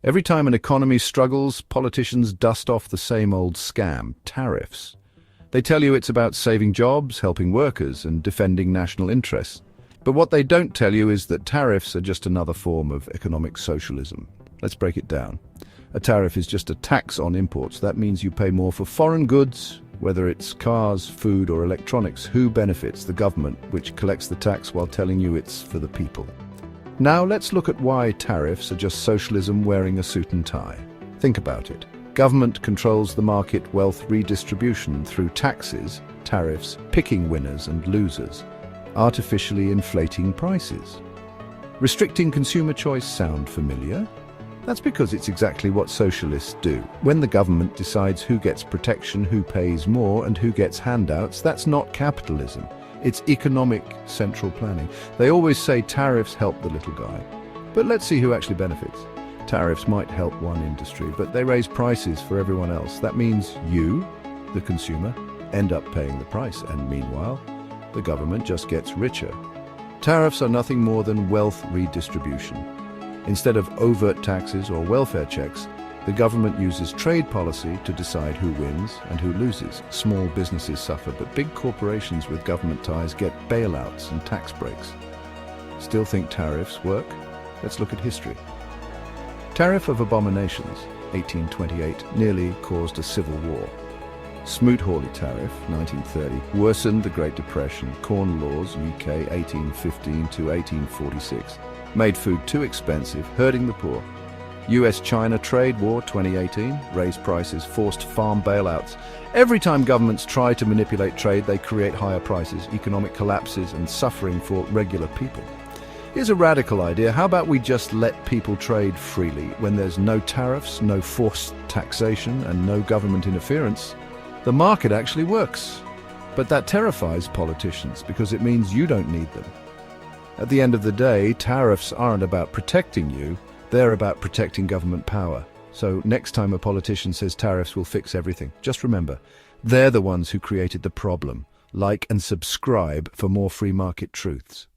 Every time an economy struggles, politicians dust off the same old scam, tariffs. They tell you it's about saving jobs, helping workers, and defending national interests. But what they don't tell you is that tariffs are just another form of economic socialism. Let's break it down. A tariff is just a tax on imports. That means you pay more for foreign goods, whether it's cars, food, or electronics. Who benefits? The government, which collects the tax while telling you it's for the people. Now let's look at why tariffs are just socialism wearing a suit and tie. Think about it. Government controls the market wealth redistribution through taxes, tariffs, picking winners and losers, artificially inflating prices. Restricting consumer choice sound familiar? That's because it's exactly what socialists do. When the government decides who gets protection, who pays more, and who gets handouts, that's not capitalism. It's economic central planning. They always say tariffs help the little guy. But let's see who actually benefits. Tariffs might help one industry, but they raise prices for everyone else. That means you, the consumer, end up paying the price, and meanwhile, the government just gets richer. Tariffs are nothing more than wealth redistribution. Instead of overt taxes or welfare checks, the government uses trade policy to decide who wins and who loses. Small businesses suffer, but big corporations with government ties get bailouts and tax breaks. Still think tariffs work? Let's look at history. Tariff of Abominations, 1828, nearly caused a civil war. Smoot-Hawley Tariff, 1930, worsened the Great Depression. Corn Laws, UK, 1815 to 1846, made food too expensive, hurting the poor. US-China trade war, 2018, raised prices, forced farm bailouts. Every time governments try to manipulate trade, they create higher prices, economic collapses, and suffering for regular people. Here's a radical idea. How about we just let people trade freely? When there's no tariffs, no forced taxation, and no government interference, the market actually works. But that terrifies politicians because it means you don't need them. At the end of the day, tariffs aren't about protecting you, they're about protecting government power. So next time a politician says tariffs will fix everything, just remember, they're the ones who created the problem. Like and subscribe for more free market truths.